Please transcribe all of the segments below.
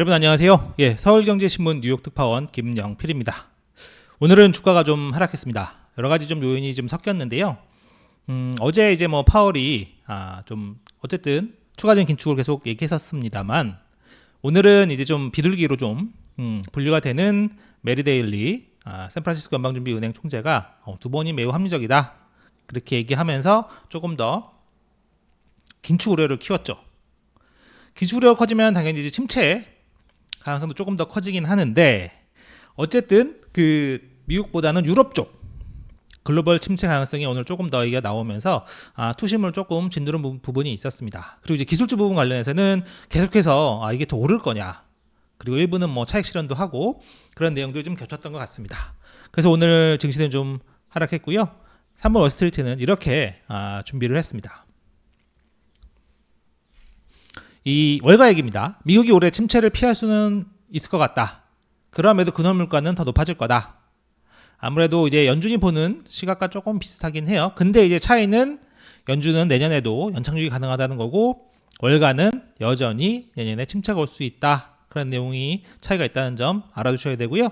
여러분 안녕하세요. 서울경제신문 뉴욕 특파원 김영필입니다. 오늘은 주가가 좀 하락했습니다. 여러 가지 좀 요인이 좀 섞였는데요. 어제 이제 파월이 좀 어쨌든 추가적인 긴축을 계속 얘기했었습니다만 오늘은 이제 좀 비둘기로 좀 분류가 되는 메리 데일리 샌프란시스코 연방준비은행 총재가 두 번이 매우 합리적이다 그렇게 얘기하면서 조금 더 긴축 우려를 키웠죠. 긴축 우려가 커지면 당연히 이제 침체 가능성도 조금 더 커지긴 하는데 어쨌든 그 미국보다는 유럽 쪽 글로벌 침체 가능성이 오늘 조금 더 얘기가 나오면서 투심을 조금 짓누른 부분이 있었습니다. 그리고 이제 기술주 부분 관련해서는 계속해서 이게 더 오를 거냐 그리고 일부는 차익 실현도 하고 그런 내용들이 좀 겹쳤던 것 같습니다. 그래서 오늘 증시는 좀 하락했고요. 3번 월스트리트는 이렇게 준비를 했습니다. 이 월가 얘기입니다. 미국이 올해 침체를 피할 수는 있을 것 같다. 그럼에도 근원 물가는 더 높아질 거다. 아무래도 이제 연준이 보는 시각과 조금 비슷하긴 해요. 근데 이제 차이는 연준은 내년에도 연착륙이 가능하다는 거고 월가는 여전히 내년에 침체가 올 수 있다. 그런 내용이 차이가 있다는 점 알아두셔야 되고요.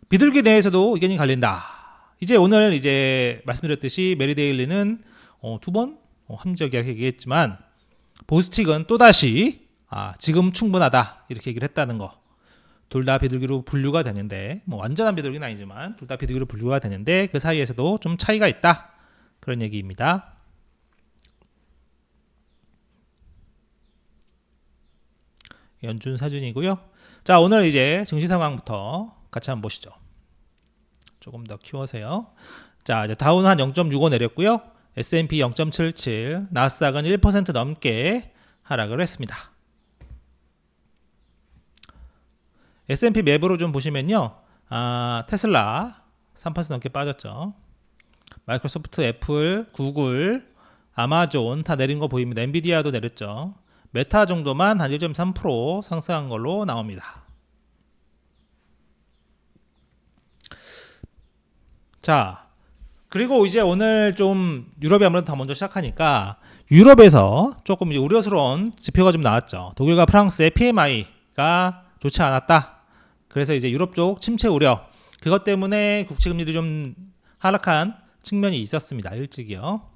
비둘기 내에서도 의견이 갈린다. 이제 오늘 이제 말씀드렸듯이 메리 데일리는 두 번 합리적이라고 얘기했지만 보스틱은 또다시 지금 충분하다 이렇게 얘기를 했다는 거. 둘 다 비둘기로 분류가 되는데 완전한 비둘기는 아니지만 둘 다 비둘기로 분류가 되는데 그 사이에서도 좀 차이가 있다 그런 얘기입니다. 연준 사준이고요. 자, 오늘 이제 증시 상황부터 같이 한번 보시죠. 조금 더 키워세요. 자, 이제 다우는 한 0.65 내렸고요. S&P 0.77, 나스닥은 1% 넘게 하락을 했습니다. S&P 맵으로 좀 보시면요. 테슬라 3% 넘게 빠졌죠. 마이크로소프트, 애플, 구글, 아마존 다 내린 거 보입니다. 엔비디아도 내렸죠. 메타 정도만 한 1.3% 상승한 걸로 나옵니다. 자, 그리고 이제 오늘 좀 유럽이 아무래도 더 먼저 시작하니까 유럽에서 조금 이제 우려스러운 지표가 좀 나왔죠. 독일과 프랑스의 PMI가 좋지 않았다. 그래서 이제 유럽 쪽 침체 우려 그것 때문에 국채 금리도 좀 하락한 측면이 있었습니다. 일찍이요.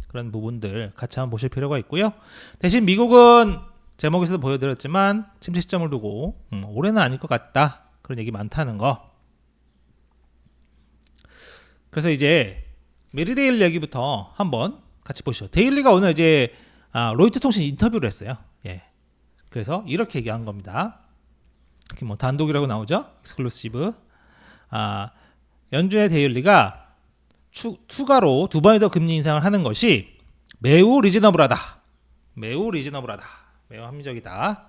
그런 부분들 같이 한번 보실 필요가 있고요. 대신 미국은 제목에서도 보여드렸지만 침체 시점을 두고 올해는 아닐 것 같다. 그런 얘기 많다는 거. 그래서 이제 메리 데일리 얘기부터 한번 같이 보시죠. 데일리가 오늘 이제 로이터 통신 인터뷰를 했어요. 그래서 이렇게 얘기한 겁니다. 이렇게 단독이라고 나오죠. 익스클루시브. 연준의 데일리가 추가로 두 번의 더 금리 인상을 하는 것이 매우 리즈너블하다. 매우 합리적이다.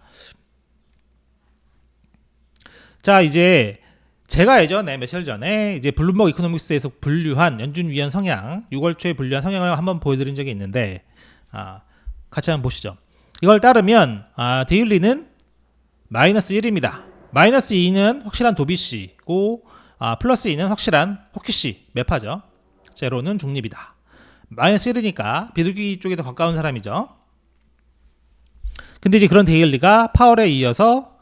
자, 이제 제가 예전에 며칠 전에 이제 블룸버그 이코노믹스에서 분류한 연준 위원 성향 6월 초에 분류한 성향을 한번 보여드린 적이 있는데 같이 한번 보시죠. 이걸 따르면 데일리는 마이너스 1입니다. 마이너스 2는 확실한 도비씨고 플러스 2는 확실한 호키씨 매파죠. 제로는 중립이다. 마이너스 1이니까 비둘기 쪽에 더 가까운 사람이죠. 근데 이제 그런 데일리가 파월에 이어서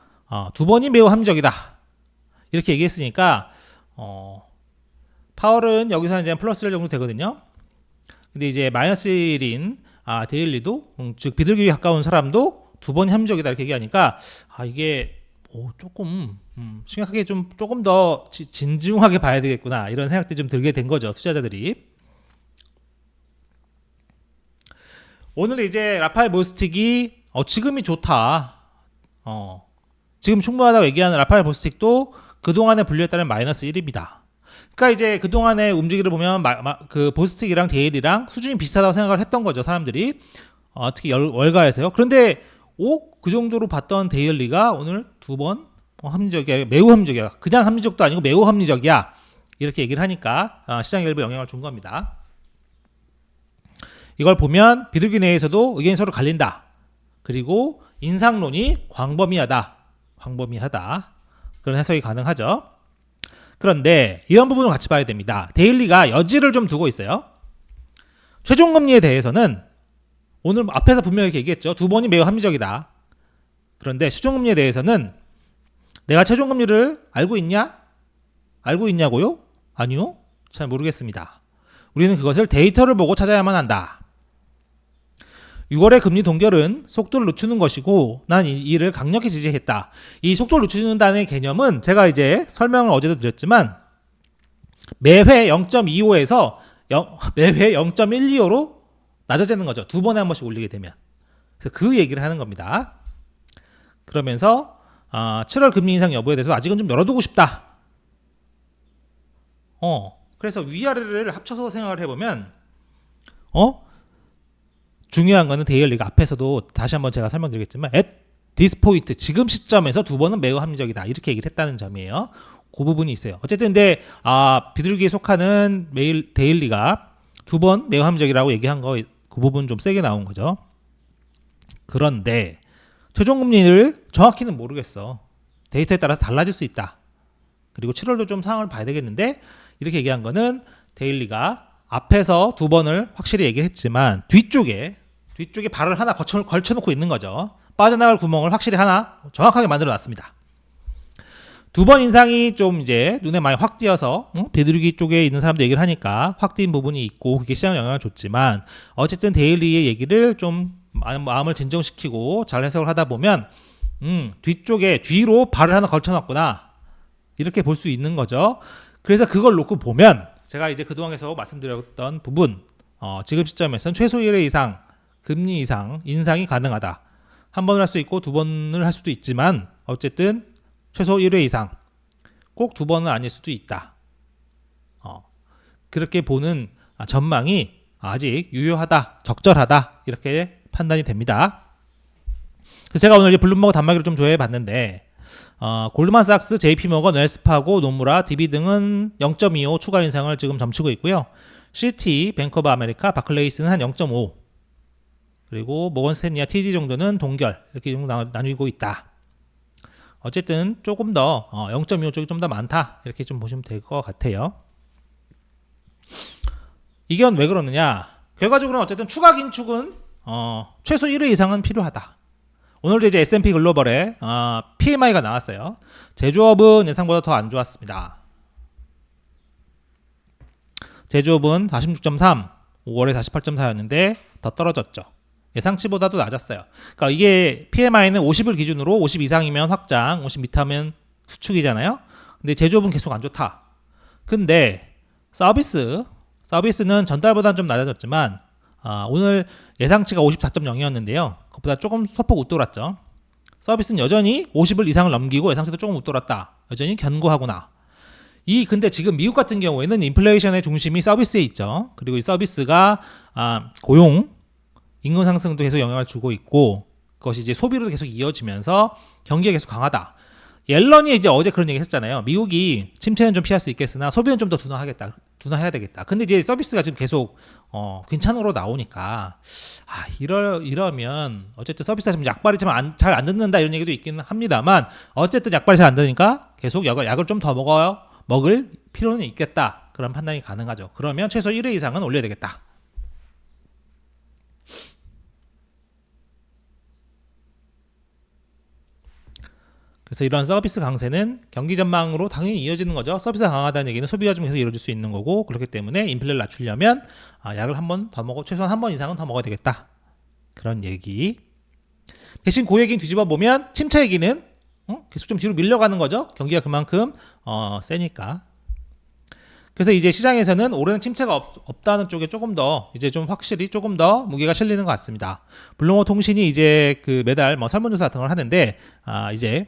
두 번이 매우 합리적이다. 이렇게 얘기했으니까 파월은 여기서 이제 플러스 1 정도 되거든요. 근데 이제 마이너스 1인 데일리도 즉 비둘기에 가까운 사람도 두 번이 합리적이다 이렇게 얘기하니까 이게 조금 심각하게 조금 더 진중하게 봐야 되겠구나 이런 생각들이 좀 들게 된 거죠. 투자자들이. 오늘 이제 라파엘 보스틱이 지금이 좋다. 지금 충분하다고 얘기하는 라파엘 보스틱도 그동안의 분류에 따른 마이너스 1입니다. 그러니까 이제 그동안의 움직임을 보면 그 보스틱이랑 데일리랑 수준이 비슷하다고 생각을 했던 거죠. 사람들이. 특히 월가에서요. 그런데 그 정도로 봤던 데일리가 오늘 두 번 합리적이야. 매우 합리적이야. 그냥 합리적도 아니고 매우 합리적이야. 이렇게 얘기를 하니까 시장에 일부 영향을 준 겁니다. 이걸 보면 비둘기 내에서도 의견이 서로 갈린다. 그리고 인상론이 광범위하다. 그런 해석이 가능하죠. 그런데 이런 부분을 같이 봐야 됩니다. 데일리가 여지를 좀 두고 있어요. 최종금리에 대해서는 오늘 앞에서 분명히 얘기했죠. 두 번이 매우 합리적이다. 그런데 최종금리에 대해서는 내가 최종금리를 알고 있냐? 알고 있냐고요? 아니요. 잘 모르겠습니다. 우리는 그것을 데이터를 보고 찾아야만 한다. 6월의 금리 동결은 속도를 늦추는 것이고 난 이 일을 강력히 지지했다. 이 속도를 늦추는다는 개념은 제가 이제 설명을 어제도 드렸지만 매회 0.25에서 매회 0.125로 낮아지는 거죠. 두 번에 한 번씩 올리게 되면. 그래서 그 얘기를 하는 겁니다. 그러면서 7월 금리 인상 여부에 대해서 아직은 좀 열어두고 싶다. 그래서 위아래를 합쳐서 생각을 해보면 중요한 거는 데일리가 앞에서도 다시 한번 제가 설명드리겠지만 at this point 지금 시점에서 두 번은 매우 합리적이다 이렇게 얘기를 했다는 점이에요. 그 부분이 있어요. 어쨌든 근데 비둘기에 속하는 메일 데일리가 두 번 매우 합리적이라고 얘기한 거 그 부분 좀 세게 나온 거죠. 그런데 최종금리를 정확히는 모르겠어. 데이터에 따라서 달라질 수 있다. 그리고 7월도 좀 상황을 봐야 되겠는데 이렇게 얘기한 거는 데일리가 앞에서 두 번을 확실히 얘기했지만 뒤쪽에 발을 하나 걸쳐놓고 있는 거죠. 빠져나갈 구멍을 확실히 하나 정확하게 만들어 놨습니다. 두 번 인상이 좀 이제 눈에 많이 확 띄어서 비둘기 쪽에 있는 사람도 얘기를 하니까 확 띄인 부분이 있고 그게 시장에 영향을 줬지만 어쨌든 데일리의 얘기를 좀 마음을 진정시키고 잘 해석을 하다 보면 뒤로 발을 하나 걸쳐놨구나 이렇게 볼 수 있는 거죠. 그래서 그걸 놓고 보면 제가 이제 그동안 계속 말씀드렸던 부분 지금 시점에서는 최소 1회 이상 금리 이상 인상이 가능하다. 한 번을 할 수 있고 두 번을 할 수도 있지만 어쨌든 최소 1회 이상 꼭 두 번은 아닐 수도 있다. 그렇게 보는 전망이 아직 유효하다, 적절하다 이렇게 판단이 됩니다. 그래서 제가 오늘 이제 블룸버그 단말기를 좀 조회해 봤는데 골드만삭스, JP모건, 웰스파고, 노무라, DB 등은 0.25 추가 인상을 지금 점치고 있고요. 시티, 뱅크 오브 아메리카, 바클레이스는 한 0.5 그리고 모건스탠리와 TD 정도는 동결 이렇게 좀 나뉘고 있다. 어쨌든 조금 더 0.25 쪽이 좀 더 많다 이렇게 좀 보시면 될 것 같아요. 이건 왜 그러느냐? 결과적으로는 어쨌든 추가 긴축은 최소 1회 이상은 필요하다. 오늘도 이제 S&P 글로벌에 PMI가 나왔어요. 제조업은 예상보다 더 안 좋았습니다. 제조업은 46.3, 5월에 48.4였는데 더 떨어졌죠. 예상치보다도 낮았어요. 그러니까 이게 PMI는 50을 기준으로 50 이상이면 확장, 50 밑하면 수축이잖아요. 근데 제조업은 계속 안 좋다. 근데 서비스는 전달보다는 좀 낮아졌지만 오늘 예상치가 54.0이었는데요. 그것보다 조금 소폭 웃돌았죠. 서비스는 여전히 50을 이상을 넘기고 예상치도 조금 웃돌았다. 여전히 견고하구나. 근데 지금 미국 같은 경우에는 인플레이션의 중심이 서비스에 있죠. 그리고 이 서비스가 고용, 임금 상승도 계속 영향을 주고 있고 그것이 이제 소비로도 계속 이어지면서 경기가 계속 강하다. 옐런이 이제 어제 그런 얘기 했잖아요. 미국이 침체는 좀 피할 수 있겠으나 소비는 좀 더 둔화해야 되겠다. 근데 이제 서비스가 지금 계속 괜찮으로 나오니까 이러면 어쨌든 서비스가 지금 약발이 잘 안 듣는다 이런 얘기도 있기는 합니다만 어쨌든 약발이 잘 안 되니까 계속 약을 좀 더 먹을 필요는 있겠다. 그런 판단이 가능하죠. 그러면 최소 1회 이상은 올려야 되겠다. 그래서 이런 서비스 강세는 경기 전망으로 당연히 이어지는 거죠. 서비스가 강하다는 얘기는 소비가 좀 계속 이루어질 수 있는 거고 그렇기 때문에 인플레를 낮추려면 약을 한 번 더 최소한 한 번 이상은 더 먹어야 되겠다. 그런 얘기. 대신 그 얘기는 뒤집어 보면 침체 얘기는 계속 좀 뒤로 밀려가는 거죠. 경기가 그만큼 세니까. 그래서 이제 시장에서는 올해는 침체가 없다는 쪽에 조금 더 이제 좀 확실히 조금 더 무게가 실리는 것 같습니다. 블룸버그 통신이 이제 그 매달 설문조사 같은 걸 하는데 이제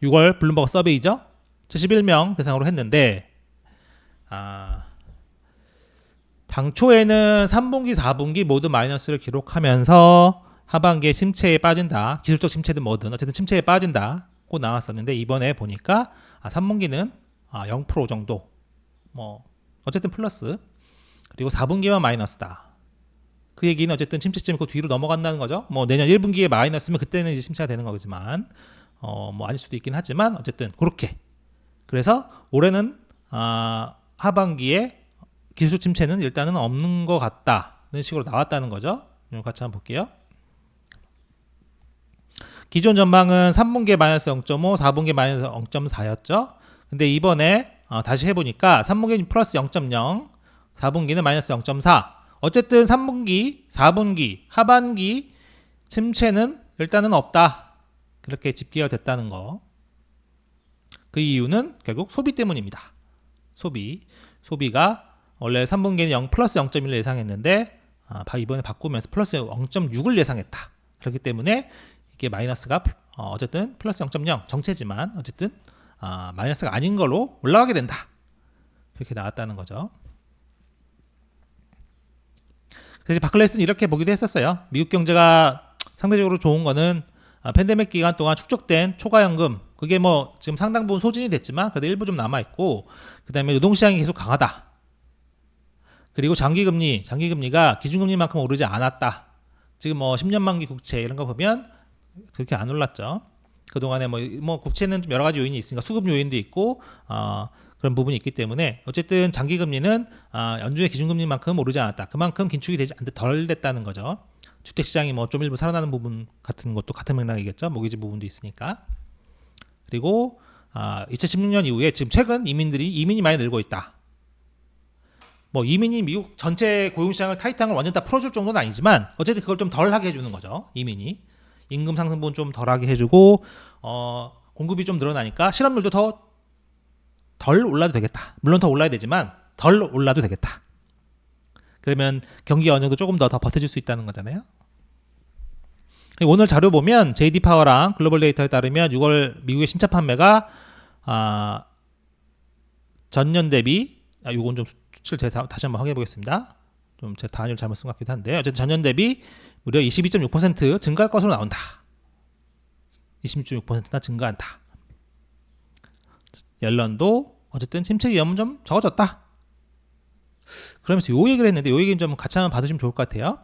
6월 블룸버그 서베이죠. 71명 대상으로 했는데 당초에는 3분기, 4분기 모두 마이너스를 기록하면서 하반기에 침체에 빠진다. 기술적 침체든 뭐든 어쨌든 침체에 빠진다고 나왔었는데 이번에 보니까 3분기는 0% 정도 어쨌든 플러스 그리고 4분기만 마이너스다. 그 얘기는 어쨌든 침체점이 그 뒤로 넘어간다는 거죠. 내년 1분기에 마이너스면 그때는 이제 침체가 되는 거지만 아닐 수도 있긴 하지만 어쨌든 그렇게. 그래서 올해는 하반기에 기술 침체는 일단은 없는 것 같다는 식으로 나왔다는 거죠. 같이 한번 볼게요. 기존 전망은 3분기에 마이너스 0.5, 4분기에 마이너스 0.4였죠. 근데 이번에 다시 해보니까 3분기는 플러스 0.0, 4분기는 마이너스 0.4. 어쨌든 3분기, 4분기, 하반기 침체는 일단은 없다. 그렇게 집계가 됐다는 거. 그 이유는 결국 소비 때문입니다. 소비가 원래 3분기에는 0 플러스 0.1을 예상했는데 이번에 바꾸면서 플러스 0.6을 예상했다. 그렇기 때문에 이게 마이너스가 어쨌든 플러스 0.0 정체지만 어쨌든 마이너스가 아닌 걸로 올라가게 된다. 그렇게 나왔다는 거죠. 그래서 바클레스는 이렇게 보기도 했었어요. 미국 경제가 상대적으로 좋은 거는 팬데믹 기간 동안 축적된 초과연금, 그게 뭐 지금 상당 부분 소진이 됐지만 그래도 일부 좀 남아있고, 그 다음에 노동시장이 계속 강하다. 그리고 장기금리가 기준금리만큼 오르지 않았다. 지금 뭐 10년 만기 국채 이런 거 보면 그렇게 안 올랐죠. 그동안에 뭐 국채는 좀 여러 가지 요인이 있으니까 수급 요인도 있고 그런 부분이 있기 때문에 어쨌든 장기금리는 연준의 기준금리만큼 오르지 않았다. 그만큼 긴축이 되지 않듯 덜 됐다는 거죠. 주택시장이 뭐 좀 일부 살아나는 부분 같은 것도 같은 맥락이겠죠. 모기지 부분도 있으니까. 그리고 2016년 이후에 지금 최근 이민이 많이 늘고 있다. 뭐 이민이 미국 전체 고용시장을 타이트한 걸 완전 다 풀어줄 정도는 아니지만 어쨌든 그걸 좀 덜하게 해주는 거죠. 이민이 임금 상승 부분 좀 덜하게 해주고 공급이 좀 늘어나니까 실업률도 덜 올라도 되겠다. 물론 더 올라야 되지만 덜 올라도 되겠다. 그러면 경기가 어느 정도 조금 더 버텨줄 수 있다는 거잖아요. 오늘 자료 보면 JD 파워랑 글로벌 데이터에 따르면 6월 미국의 신차 판매가 전년 대비 이건 좀 수치를 제가 다시 한번 확인해 보겠습니다. 좀 제 단위를 잘못 쓴 것 같기도 한데 어쨌든 전년 대비 무려 22.6% 증가할 것으로 나온다. 26.6%나 증가한다. 옐런도 어쨌든 침체 위험은 좀 적어졌다. 그러면서 요 얘기를 했는데 요 얘기는 좀 같이 한번 봐두시면 좋을 것 같아요.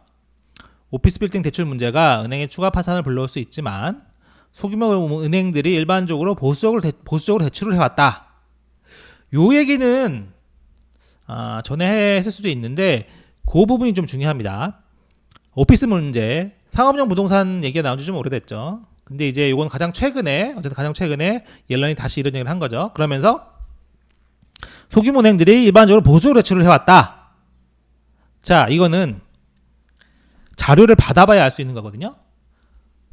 오피스 빌딩 대출 문제가 은행의 추가 파산을 불러올 수 있지만 소규모 은행들이 일반적으로 보수적으로 대출을 해왔다. 요 얘기는 전에 했을 수도 있는데 그 부분이 좀 중요합니다. 오피스 문제, 상업용 부동산 얘기가 나온 지 좀 오래됐죠. 근데 이제 이건 가장 최근에 옐런이 다시 이런 얘기를 한 거죠. 그러면서 소규모 은행들이 일반적으로 보수적으로 대출을 해왔다. 자, 이거는 자료를 받아봐야 알 수 있는 거거든요.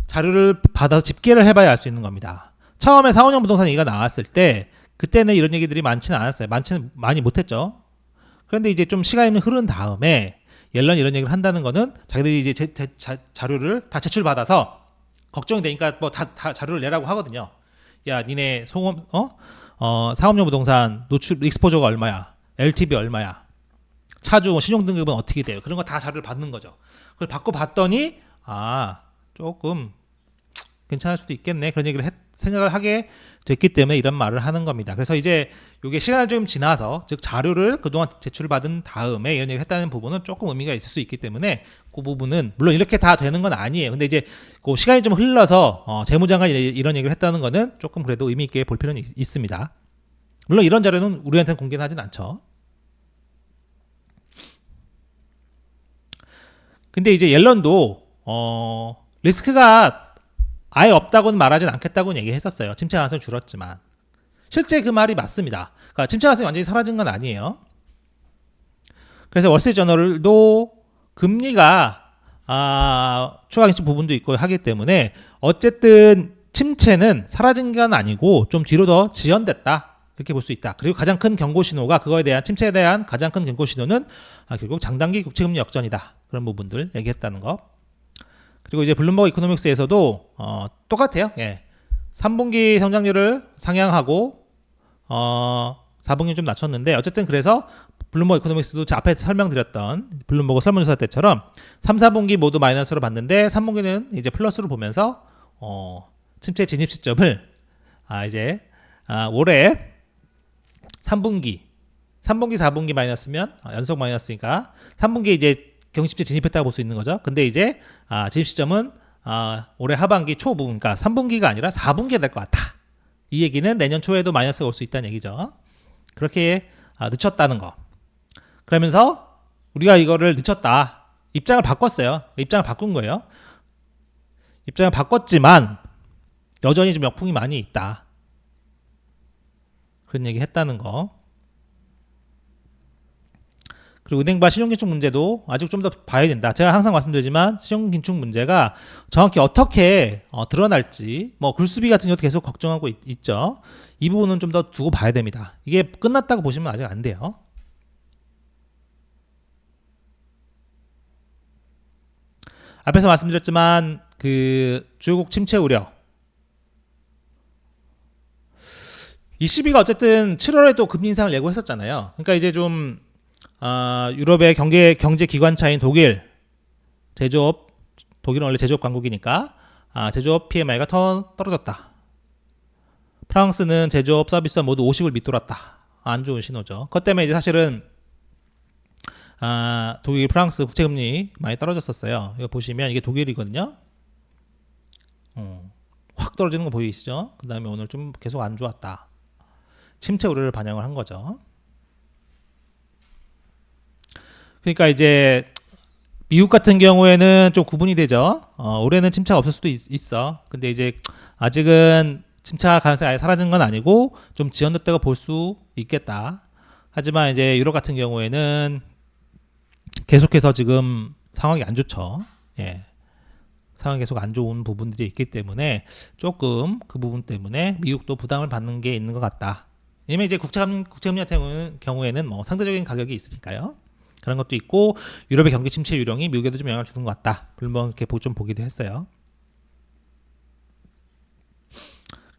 자료를 받아서 집계를 해봐야 알 수 있는 겁니다. 처음에 상업용 부동산 얘기가 나왔을 때 그때는 이런 얘기들이 많지는 않았어요. 많이 못했죠. 그런데 이제 좀 시간이 흐른 다음에 옐런이 이런 얘기를 한다는 거는 자기들이 이제 자료를 다 제출받아서 걱정이 되니까 뭐 다 자료를 내라고 하거든요. 야, 니네 상업용 부동산 노출 익스포저가 얼마야? LTV 얼마야? 차주 신용 등급은 어떻게 돼요? 그런 거 다 자료를 받는 거죠. 그걸 받고 봤더니 조금 괜찮을 수도 있겠네. 그런 얘기를 생각을 하게 됐기 때문에 이런 말을 하는 겁니다. 그래서 이제 이게 시간을 좀 지나서 즉 자료를 그동안 제출을 받은 다음에 이런 얘기를 했다는 부분은 조금 의미가 있을 수 있기 때문에 그 부분은 물론 이렇게 다 되는 건 아니에요. 근데 이제 그 시간이 좀 흘러서 재무장관이 이런 얘기를 했다는 거는 조금 그래도 의미 있게 볼 필요는 있습니다. 물론 이런 자료는 우리한테는 공개는 하진 않죠. 근데 이제 옐런도 리스크가 아예 없다고는 말하진 않겠다고는 얘기했었어요. 침체 가능성이 줄었지만 실제 그 말이 맞습니다. 그러니까 침체 가능성이 완전히 사라진 건 아니에요. 그래서 월스트리트저널도 금리가 추가 긴축 부분도 있고 하기 때문에 어쨌든 침체는 사라진 건 아니고 좀 뒤로 더 지연됐다. 이렇게 볼 수 있다. 그리고 가장 큰 경고 신호가 그거에 대한 침체에 대한 가장 큰 경고 신호는 결국 장단기 국채금리 역전이다. 그런 부분들 얘기했다는 거. 그리고 이제 블룸버그 이코노믹스에서도 똑같아요. 3분기 성장률을 상향하고 4분기 좀 낮췄는데 어쨌든 그래서 블룸버그 이코노믹스도 제 앞에 설명드렸던 블룸버그 설문조사 때처럼 3, 4분기 모두 마이너스로 봤는데 3분기는 이제 플러스로 보면서 침체 진입 시점을 이제 올해 3분기, 4분기 마이너스면 연속 마이너스니까 3분기 이제 경심체 진입했다고 볼 수 있는 거죠. 근데 이제 진입 시점은 올해 하반기 초부분, 그러니까 3분기가 아니라 4분기가 될 것 같다. 이 얘기는 내년 초에도 마이너스가 올 수 있다는 얘기죠. 그렇게 늦췄다는 거. 그러면서 우리가 이거를 늦췄다. 입장을 바꿨어요. 입장을 바꾼 거예요. 입장을 바꿨지만 여전히 좀 역풍이 많이 있다. 그런 얘기 했다는 거. 그리고 은행발 신용긴축 문제도 아직 좀 더 봐야 된다. 제가 항상 말씀드리지만 신용긴축 문제가 정확히 어떻게 드러날지 뭐 굴수비 같은 것도 계속 걱정하고 있죠. 이 부분은 좀 더 두고 봐야 됩니다. 이게 끝났다고 보시면 아직 안 돼요. 앞에서 말씀드렸지만 그 주요국 침체 우려, ECB가 어쨌든 7월에도 금리 인상을 예고했었잖아요. 그러니까 이제 좀 유럽의 경제 기관차인 독일 제조업, 독일은 원래 제조업 강국이니까 제조업 PMI가 더 떨어졌다. 프랑스는 제조업 서비스업 모두 50을 밑돌았다. 안 좋은 신호죠. 그것 때문에 이제 사실은 독일, 프랑스 국채금리 많이 떨어졌었어요. 이거 보시면 이게 독일이거든요. 확 떨어지는 거 보이시죠? 그 다음에 오늘 좀 계속 안 좋았다. 침체 우려를 반영을 한 거죠. 그러니까 이제 미국 같은 경우에는 좀 구분이 되죠. 올해는 침체가 없을 수도 있어. 근데 이제 아직은 침체 가능성이 아예 사라진 건 아니고 좀 지연됐다고 볼 수 있겠다. 하지만 이제 유럽 같은 경우에는 계속해서 지금 상황이 안 좋죠. 예. 상황이 계속 안 좋은 부분들이 있기 때문에 조금 그 부분 때문에 미국도 부담을 받는 게 있는 것 같다. 왜냐면 이제 국채금리 같은 경우에는 뭐 상대적인 가격이 있으니까요. 그런 것도 있고 유럽의 경기 침체 유령이 미국에도 좀 영향을 주는 것 같다. 물론 이렇게 좀 보기도 했어요.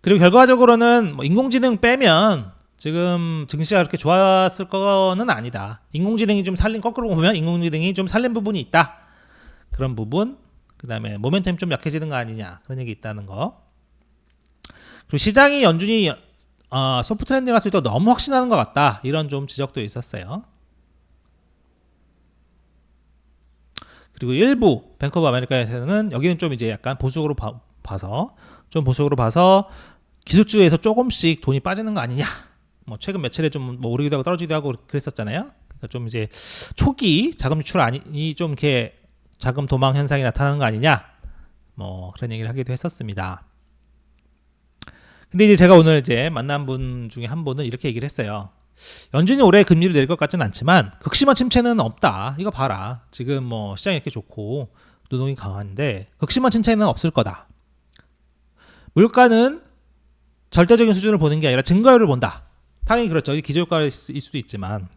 그리고 결과적으로는 뭐 인공지능 빼면 지금 증시가 그렇게 좋았을 거는 아니다. 인공지능이 좀 살린, 거꾸로 보면 인공지능이 좀 살린 부분이 있다. 그런 부분. 그 다음에 모멘텀이 좀 약해지는 거 아니냐. 그런 얘기 있다는 거. 그리고 시장이 연준이 소프트 랜딩 할 수 있다고 너무 확신하는 것 같다. 이런 좀 지적도 있었어요. 그리고 일부 뱅크 오브 아메리카에서는 여기는 좀 이제 약간 보수적으로 봐서 기술주에서 조금씩 돈이 빠지는 거 아니냐. 뭐 최근 며칠에 좀 뭐 오르기도 하고 떨어지기도 하고 그랬었잖아요. 그러니까 좀 이제 초기 자금 유출 아니 좀 이렇게 자금 도망 현상이 나타나는 거 아니냐. 뭐 그런 얘기를 하기도 했었습니다. 근데 이제 제가 오늘 이제 만난 분 중에 한 분은 이렇게 얘기를 했어요. 연준이 올해 금리를 내릴 것 같지는 않지만 극심한 침체는 없다. 이거 봐라. 지금 뭐 시장이 이렇게 좋고 노동이 강한데 극심한 침체는 없을 거다. 물가는 절대적인 수준을 보는 게 아니라 증가율을 본다. 당연히 그렇죠. 이게 기저효과일 수도 있지만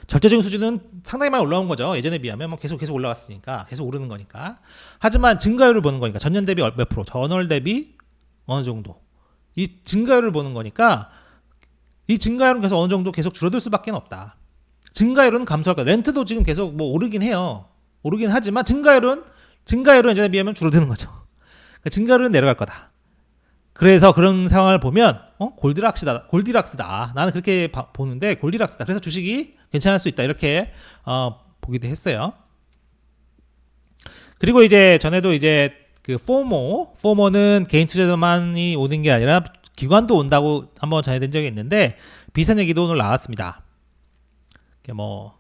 절대적인 수준은 상당히 많이 올라온 거죠. 예전에 비하면 뭐 계속 올라왔으니까 계속 오르는 거니까. 하지만 증가율을 보는 거니까 전년 대비 몇 프로, 전월 대비 어느 정도. 이 증가율을 보는 거니까 이 증가율은 계속 어느 정도 계속 줄어들 수밖에 없다. 증가율은 감소할 거다. 렌트도 지금 계속 뭐 오르긴 해요. 오르긴 하지만 증가율은 예전에 비하면 줄어드는 거죠. 그러니까 증가율은 내려갈 거다. 그래서 그런 상황을 보면 골디락스다. 나는 그렇게 보는데 골디락스다. 그래서 주식이 괜찮을 수 있다. 이렇게 보기도 했어요. 그리고 이제 전에도 이제 그 포모는 개인 투자자만이 오는 게 아니라 기관도 온다고 한번 전해드린 적이 있는데 비슷한 얘기도 오늘 나왔습니다. 뭐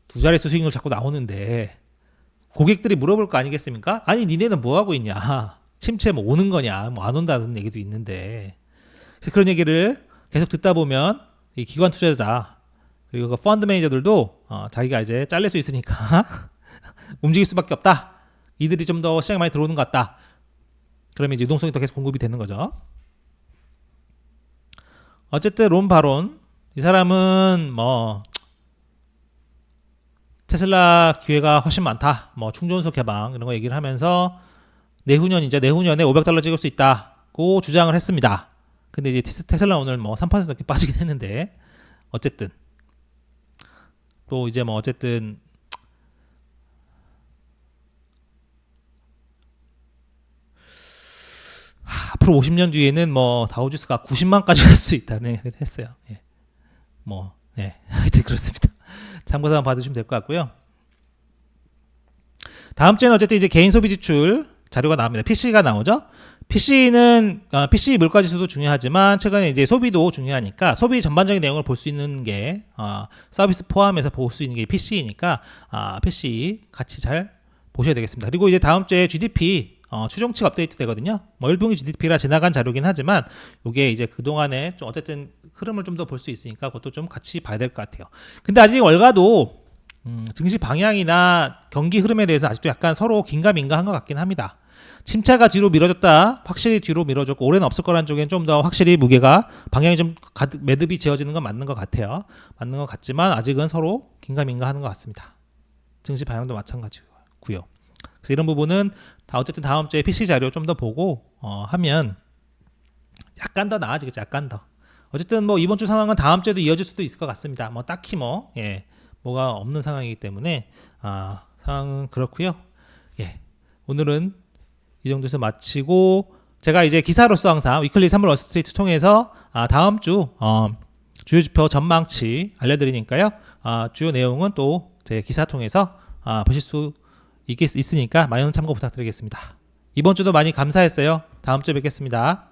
두 자릿수 수익률 자꾸 나오는데 고객들이 물어볼 거 아니겠습니까? 아니 니네는 뭐 하고 있냐? 침체 뭐 오는 거냐? 뭐 안 온다는 얘기도 있는데 그래서 그런 얘기를 계속 듣다 보면 이 기관 투자자 그리고 그 펀드 매니저들도 자기가 이제 잘릴 수 있으니까 움직일 수밖에 없다. 이들이 좀 더 시장에 많이 들어오는 것 같다. 그러면 이제 유동성이 더 계속 공급이 되는 거죠. 어쨌든 론 바론 이 사람은 뭐 테슬라 기회가 훨씬 많다. 뭐 충전소 개방 이런 거 얘기를 하면서 내후년에 $500 찍을 수 있다고 주장을 했습니다. 근데 이제 테슬라 오늘 뭐 3% 넘게 빠지긴 했는데 어쨌든 또 이제 뭐 어쨌든 앞으로 50년 뒤에는 뭐 다우지수가 90만까지 갈 수 있다는 얘기를 했어요. 예. 하여튼 그렇습니다. 참고사항 받으시면 될 것 같고요. 다음 주에는 어쨌든 이제 개인 소비 지출 자료가 나옵니다. PC가 나오죠. PC는 PC 물가 지수도 중요하지만 최근에 이제 소비도 중요하니까 소비 전반적인 내용을 볼 수 있는 게 서비스 포함해서 볼 수 있는 게 PC이니까 PC 같이 잘 보셔야 되겠습니다. 그리고 이제 다음 주에 GDP 추정치 업데이트 되거든요. 뭐 1분기 GDP라 지나간 자료긴 하지만 이게 이제 그동안에 좀 어쨌든 흐름을 좀 더 볼 수 있으니까 그것도 좀 같이 봐야 될 것 같아요. 근데 아직 월가도 증시 방향이나 경기 흐름에 대해서 아직도 약간 서로 긴가민가한 것 같긴 합니다. 침체가 뒤로 미뤄졌다. 확실히 뒤로 미뤄졌고 올해는 없을 거라는 쪽엔 좀 더 확실히 무게가 방향이 좀 가득 매듭이 지어지는 건 맞는 것 같아요. 맞는 것 같지만 아직은 서로 긴가민가하는 것 같습니다. 증시 방향도 마찬가지고요. 그래서 이런 부분은 어쨌든 다음 주에 PC 자료 좀 더 보고 하면 약간 더 나아지겠죠. 약간 더. 어쨌든 뭐 이번 주 상황은 다음 주에도 이어질 수도 있을 것 같습니다. 뭐 딱히 뭐가 없는 상황이기 때문에 상황은 그렇고요. 예. 오늘은 이 정도에서 마치고 제가 이제 기사로서 항상 위클리 3월 월스트리트 통해서 다음 주 주요 지표 전망치 알려드리니까요. 주요 내용은 또 제 기사 통해서 보실 수 있으니까 많은 참고 부탁드리겠습니다. 이번 주도 많이 감사했어요. 다음 주에 뵙겠습니다.